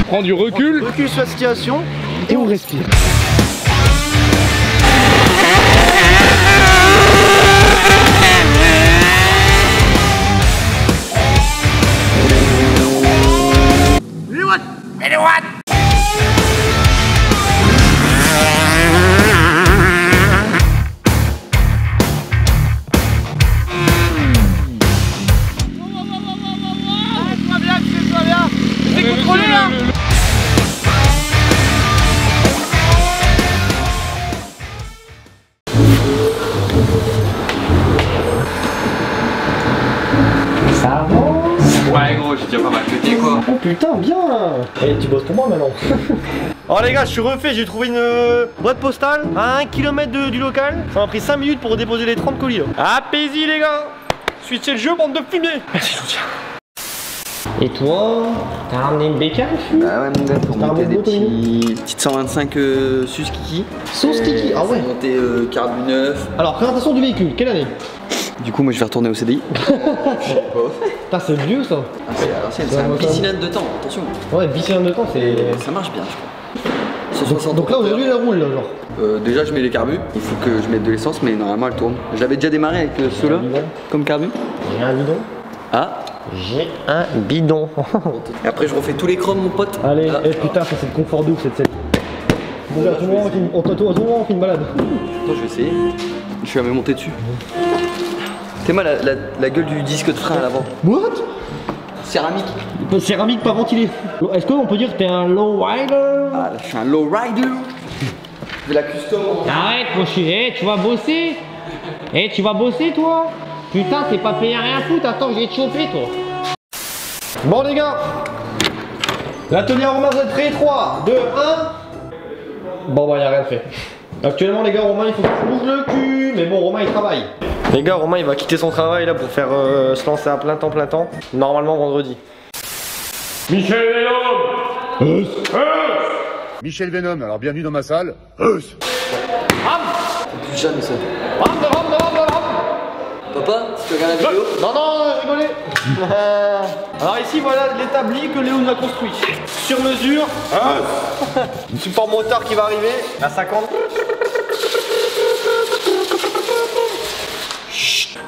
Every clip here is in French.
Prends du recul. Recul sur la situation et on respire. Ouais gros, j'ai déjà pas mal pété quoi. Oh putain, bien. Et tu bosses pour moi maintenant. Alors les gars, je suis refait, j'ai trouvé une boîte postale à 1 km du local. Ça m'a pris 5 minutes pour déposer les 30 colis là. Apaisis les gars. Switchez le jeu, bande de fumier. Merci soutien. Et toi, t'as ramené une bécane? Bah ouais mon gars, pour monter des petites 125 sus kiki. Sauce kiki, ah ouais. Pour monter carbu neuf. Alors, présentation du véhicule, quelle année? Du coup moi je vais retourner au CDI. Putain, c'est vieux ça. Ah, c'est à l'ancienne, c'est un bicylindre de temps, attention. Ouais, bicylindre de temps, c'est... Ça marche bien je crois. 160 Donc là aujourd'hui elle roule là genre. Déjà je mets les carbus, il faut que je mette de l'essence mais normalement elle tourne. J'avais déjà démarré avec ceux-là comme carbu. J'ai un bidon. Ah. J'ai un bidon. Et après je refais tous les chromes mon pote. Allez, putain, ça c'est le confort doux cette scène. Bon, à tout moment on fait une balade. Attends, je vais essayer. Je vais me monter dessus. T'es moi la gueule du disque de frein à l'avant. What? Céramique. Céramique pas ventilé. Est-ce qu'on peut dire que t'es un low rider? Ah là, je suis un low rider. Je vais la custom. Arrête mon chéri, tu vas bosser. Tu vas bosser toi. Putain, t'es pas payé à rien foutre, attends, je vais te chauffer toi. Bon les gars, l'atelier Romain va être prêt. 3, 2, 1. Bon bah y'a rien de fait. Actuellement les gars, Romain il faut qu'il se bouge le cul. Mais bon, Romain il travaille. Les gars, Romain il va quitter son travail là pour faire se lancer à plein temps. Normalement vendredi. Michel Venom. Michel Venom, alors bienvenue dans ma salle. Plus jamais ça. Papa, tu regardes la vidéo? Non, rigolez. Alors ici voilà l'établi que Léo nous a construit. Sur mesure. Support moteur qui va arriver à 50.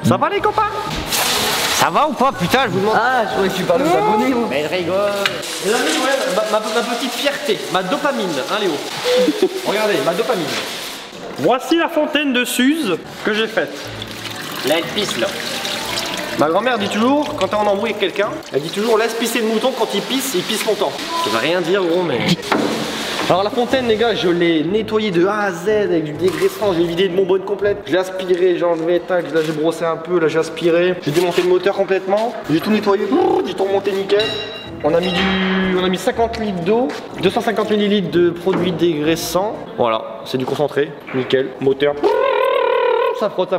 Ça va les copains? Ça va ou pas? Putain, je vous demande. Ah, je croyais que tu parlais aux abonnés moi. Mais je rigole. Les amis, ouais, ma petite fierté, ma dopamine, hein Léo. Regardez, ma dopamine. Voici la fontaine de Suze que j'ai faite. Là, elle pisse là. Ma grand-mère dit toujours, quand t'es en embrouille avec quelqu'un, elle dit toujours laisse pisser le mouton quand il pisse longtemps. Ça veut rien dire gros mais... Alors la fontaine les gars, je l'ai nettoyée de A à Z avec du dégraissant, j'ai vidé de mon bonne complète. Je l'ai aspiré, j'ai enlevé, tac, là j'ai brossé un peu, là j'ai aspiré. J'ai démonté le moteur complètement, j'ai tout nettoyé, j'ai tout remonté nickel. On a mis 50 litres d'eau, 250 ml de produit dégraissant. Voilà, c'est du concentré, nickel, moteur. Ça frotte.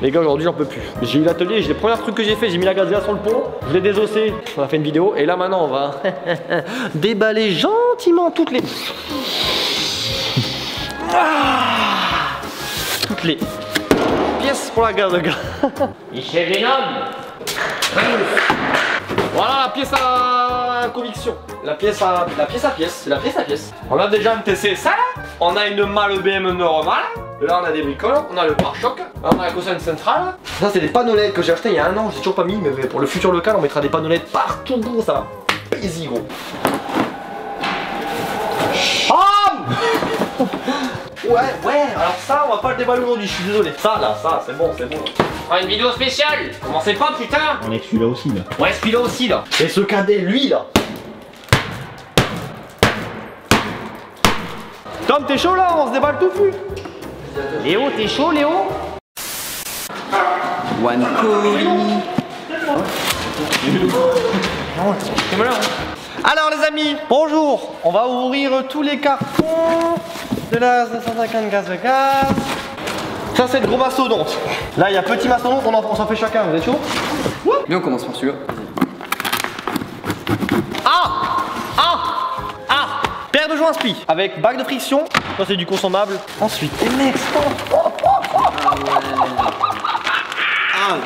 Les gars, aujourd'hui j'en peux plus. J'ai eu l'atelier, le premier truc que j'ai fait, j'ai mis la gazelle sur le pont, je l'ai désossé, on a fait une vidéo et là maintenant on va déballer gentiment toutes les pièces pour la gaz, les gars. Michel Venom. Voilà la pièce à conviction. La pièce à pièce. On a déjà un TC ça, on a une malle BM normale. Là on a des bricoles, on a le pare-choc, là on a la console centrale. Ça c'est des panolettes que j'ai acheté il y a un an, j'ai toujours pas mis, mais pour le futur local on mettra des panolettes partout gros, ça va. Easy gros. Ouais, alors ça on va pas le déballer aujourd'hui, je suis désolé. Ça c'est bon. On une vidéo spéciale. Commencez pas putain. On est celui-là aussi là. Ouais, celui-là aussi là. Et ce cadet, lui là. Tom, t'es chaud là? On se déballe tout plus. Léo, t'es chaud Léo? One colis. Alors les amis, bonjour. On va ouvrir tous les cartons de la 550 gaz de gaz. Ça c'est le gros mastodonte. Là il y a petit mastodonte, on s'en fait chacun, vous êtes chaud? Bien, on commence par celui-là. Paire de joints spi avec bague de friction. Ça c'est du consommable. Ensuite, les mecs, Ah,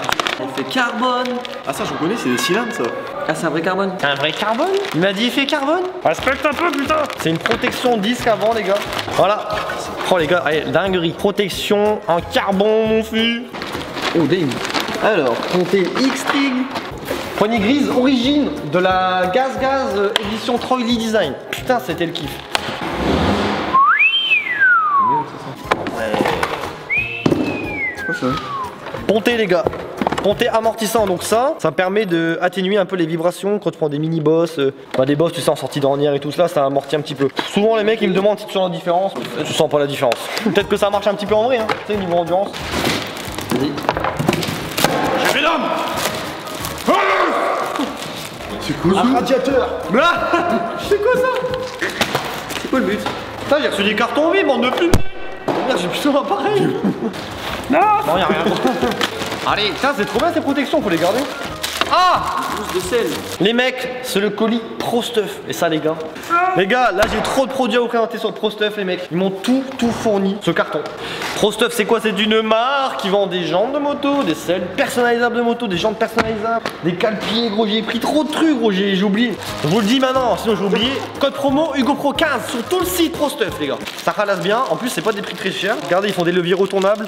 effet carbone. Ah ça j'en connais, c'est des cylindres ça. Ah, c'est un vrai carbone. C'est un vrai carbone? Il m'a dit effet carbone. Respecte un peu, putain. C'est une protection disque avant les gars. Voilà. Oh les gars, allez, dinguerie. Protection en carbone mon fils. Oh damn. Alors, comptez X-Trig. Poignée grise origine de la Gaz édition Troy Lee Design. Putain c'était le kiff. C'est quoi ça? Ponté les gars. Ponté amortissant, donc ça permet de atténuer un peu les vibrations quand tu prends des mini boss, des boss tu sais en sortie d'ornière et tout cela, ça amortit un petit peu. Souvent les mecs ils me demandent si tu sens la différence, tu sens pas la différence. Peut-être que ça marche un petit peu en vrai, hein, tu sais niveau endurance. Vas-y. J'ai Venom. C'est quoi ça? Un radiateur. Mais là, c'est quoi ça? C'est quoi le but? Putain j'ai reçu des cartons vides, bande de pute. Merde j'ai plus sur l'appareil. Non y'a rien. Allez, ça c'est trop bien ces protections, faut les garder. Ah! Douce de sel. Les mecs, c'est le colis Pro Stuff. Et ça les gars. Les gars, là j'ai trop de produits à vous présenter sur Pro Stuff les mecs. Ils m'ont tout fourni, ce carton. Pro Stuff c'est quoi? C'est une marque qui vend des jantes de moto, des selles personnalisables de moto, des jantes personnalisables, des cale-pieds gros, j'ai pris trop de trucs gros, j'ai oublié. Je vous le dis maintenant, sinon j'ai oublié. Code promo HugoPro 15 sur tout le site Pro Stuff les gars. Ça ralasse bien, en plus c'est pas des prix très chers. Regardez, ils font des leviers retournables.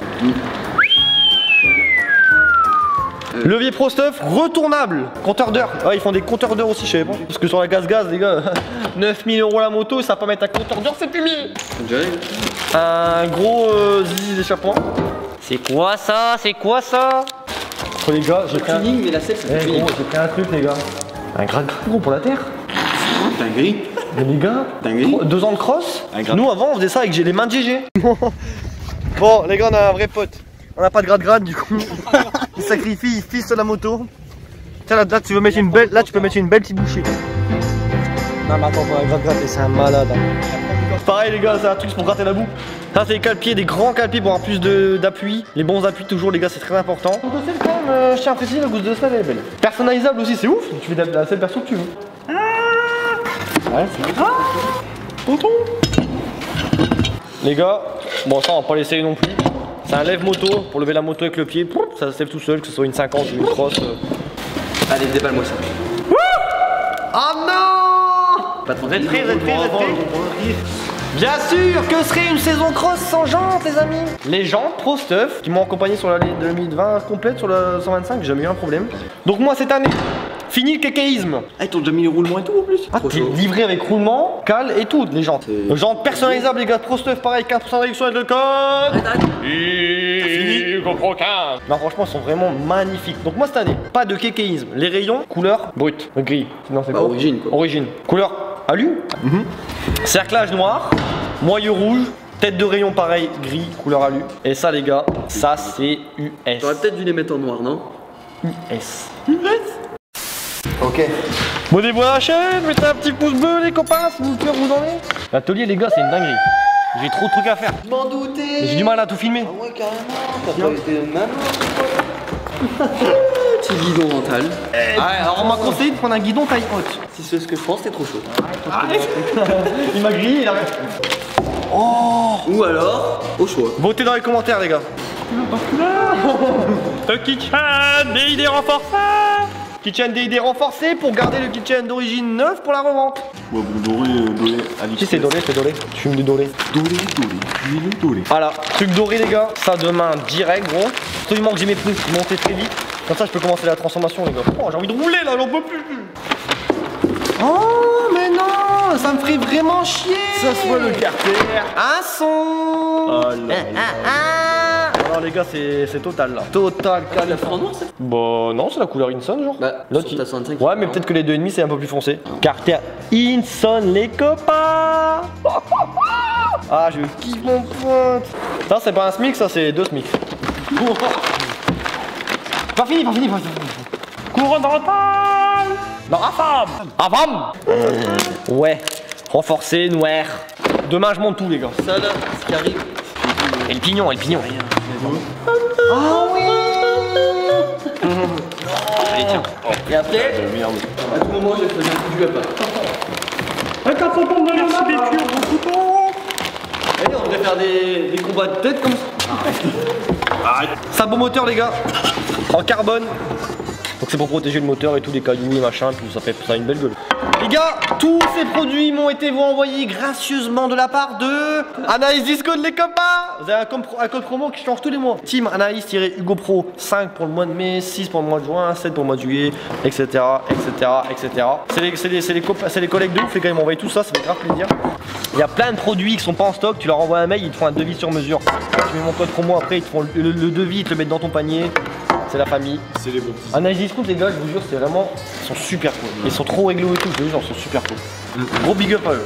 Levier Pro Stuff retournable, compteur d'heures. Ouais, ils font des compteurs d'heures aussi, je savais pas. Parce que sur la gaz, les gars, 9000 € la moto, ça va pas mettre un compteur d'heures, c'est plus mieux. Un gros zizi d'échappement. C'est quoi ça? C'est quoi ça? Oh, les gars, j'ai pris un... Tuning, mais la selle, c'est Eh, tuning. gros, j'ai pris un truc, les gars. Un grade gros pour la terre. Dinguerie. Mais les gars, Dinguerie. 2 ans de cross. Un grade. Nous, avant, on faisait ça avec les mains de GG. Bon, les gars, on a un vrai pote. On n'a pas de grade du coup. Il sacrifie, il fisse la moto. Tiens là, tu veux mettre une belle. Là tu peux mettre une belle petite bouchée. Non mais attends, pour un grade, c'est un malade. Pareil les gars, c'est un truc pour gratter la boue. Ça c'est les cale-pieds, des grands cale-pieds pour avoir plus d'appui. Les bons appuis toujours les gars, c'est très important. Le gousse de sel quand même, je tiens à préciser, la gousse de sel elle est belle. Personnalisable aussi, c'est ouf. Tu fais de la selle perso que tu veux. Ouais, c'est bon. Tonton. Les gars, bon ça on va pas l'essayer non plus. C'est un lève-moto pour lever la moto avec le pied, ça se lève tout seul, que ce soit une 50 ou une cross. Allez, déballe-moi ça. Oh non! Pas trop Vous êtes prêts, vous êtes prêts, vous êtes prêts? Bien sûr, que serait une saison cross sans jantes les amis? Les jantes Pro Stuff qui m'ont accompagné sur l'année 2020 complète sur la 125, j'ai jamais eu un problème. Donc moi cette année, fini le kékéisme. Ah ils t'ont déjà mis le roulement et tout en plus. Ah, t'es livré avec roulement, cale et tout, les jantes. Jantes personnalisables les gars, Pro Stuff pareil, 15% de réduction avec le code. HugoPro 15. Non franchement ils sont vraiment magnifiques. Donc moi cette année, pas de kékéisme. Les rayons, couleur brute, gris. Non c'est Bah, quoi? origine, quoi. Origine. Couleur alu. Cerclage noir, moyeu rouge, tête de rayon pareil, gris, couleur alu. Et ça les gars, ça c'est US. T'aurais peut-être dû les mettre en noir, non? US. Ok. Abonnez-vous à la chaîne, mettez un petit pouce bleu les copains si vous voulez vous en est. L'atelier les gars c'est une dinguerie. J'ai trop de trucs à faire. Je m'en doutais. Mais j'ai du mal à tout filmer. Ah ouais, carrément. T'as pas été maman. Petit guidon mental. Ouais, alors on m'a conseillé de prendre un guidon taille haute. Si c'est ce que je pense, t'es trop chaud. Il m'a grillé, il a... Ou alors, au choix. Votez dans les commentaires les gars. Le kitchen, des idées renforcées. Kitchen DID renforcé pour garder le kitchen d'origine neuf pour la revente. Ouais bon doré Si c'est doré, c'est doré. Tu fumes du doré. Doré. Voilà, truc doré les gars, ça demain direct gros. Absolument que j'ai mes pneus monter très vite. Comme ça je peux commencer la transformation les gars. Oh j'ai envie de rouler là, j'en peux plus. Oh mais non, ça me ferait vraiment chier. Ça soit le carter. Un son. Oh là Alors les gars c'est total là. Total La calme. en noir, c'est. Bah non c'est la couleur Inson genre. Bah, L'autre, sur ta 125. ouais mais peut-être que les 2,5 c'est un peu plus foncé. Carter Inson les copains. Ah je kiffe mon pote. Ça c'est pas un SMIC, ça c'est 2 SMIC. Pas fini. Couronne dans le pal. Non, Afam. Ouais, renforcé, noir. Demain je monte tout les gars. Ça là, ce qui arrive. Et le pignon. Ah oui. Allez tiens. Et après, à tout moment, je faisais un coup du lapin. Allez, on devrait faire des combats de tête comme ça. Arrête. Sabot moteur les gars, en carbone. Donc c'est pour protéger le moteur et tous les cailloux et machin, tout ça fait ça a une belle gueule. Les gars, tous ces produits m'ont été envoyés gracieusement de la part de Anaïs Discount les copains. Vous avez un code promo qui change tous les mois. Team Anaïs-Hugo Pro 5 pour le mois de mai, 6 pour le mois de juin, 7 pour le mois de juillet, etc. C'est les collègues de ouf les gars, ils m'ont envoyé tout ça, ça fait grave plaisir. Il y a plein de produits qui sont pas en stock, tu leur envoies un mail, ils te font un devis sur mesure. Tu mets mon code promo après, ils te font le devis, ils te le mettent dans ton panier. C'est la famille. C'est les bons petits. Anaïs Discount les gars, je vous jure, c'est vraiment. Ils sont super cool. Ils sont trop réglo et tout, je vous jure, ils sont super cool. Gros big up à eux.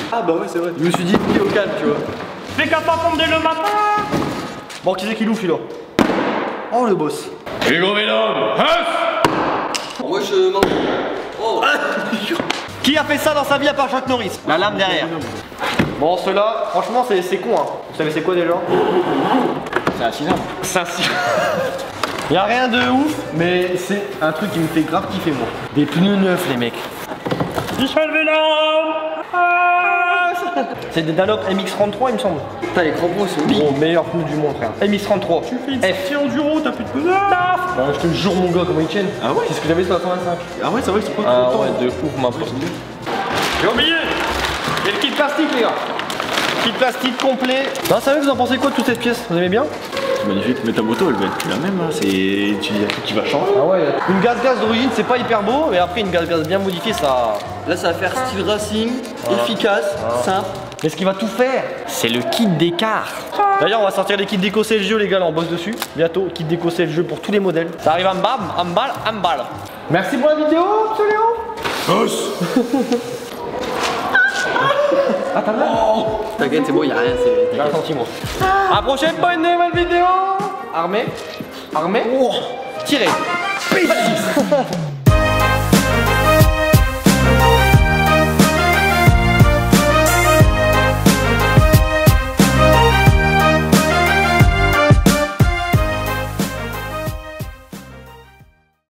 Ah bah ouais, c'est vrai. Je me suis dit, pris au calme, tu vois. Fais qu'à pas dès le matin. Bon, qui c'est qui loue, là? Oh, le boss. Hugo Venom. Moi je mange. Oh. Qui a fait ça dans sa vie à part Chuck Norris? La lame derrière. Bon, ceux-là, franchement, c'est con, hein. Vous savez, c'est quoi déjà? C'est un cylindre. C'est un cylindre. Y'a rien de ouf, mais c'est un truc qui me fait grave kiffer, moi. Des pneus neufs, les mecs. Michel Venom. C'est des Dunlop MX33, il me semble. Putain, les crampons ils sont big. Gros, meilleur pneu du monde, frère. MX33. Tu fais une sortie enduro, t'as plus de pneus. Bah, je te jure, mon gars, comment ils tiennent. Ah ouais? C'est ce que j'avais sur la 125. Ah ouais, c'est vrai qu'ils sont pas Ah tout le ouais, temps. de ouf, ma pote. J'ai oublié. Et le kit plastique, les gars. Kit plastique complet. Non, sérieux, vous en pensez quoi de toute cette pièce? Vous aimez bien? C'est magnifique, mais ta moto elle va être la même, hein. C'est. Il y a tout qui va changer. Ah ouais. Une gaz-gaz d'origine, c'est pas hyper beau, mais après, une gaz-gaz bien modifiée, ça. Là ça va faire style racing, efficace, simple. Mais ce qui va tout faire, c'est le kit d'écart. D'ailleurs, on va sortir les kits déco c'est le jeu, les gars, là, on bosse dessus. Bientôt, kit déco c'est le jeu pour tous les modèles. Ça arrive en balle. Merci pour la vidéo, Léo. Ah, t'as mal? T'inquiète, c'est bon, y'a rien, c'est. J'ai un sentiment. À la prochaine pour une nouvelle vidéo. Armé. Tirez. Pétis.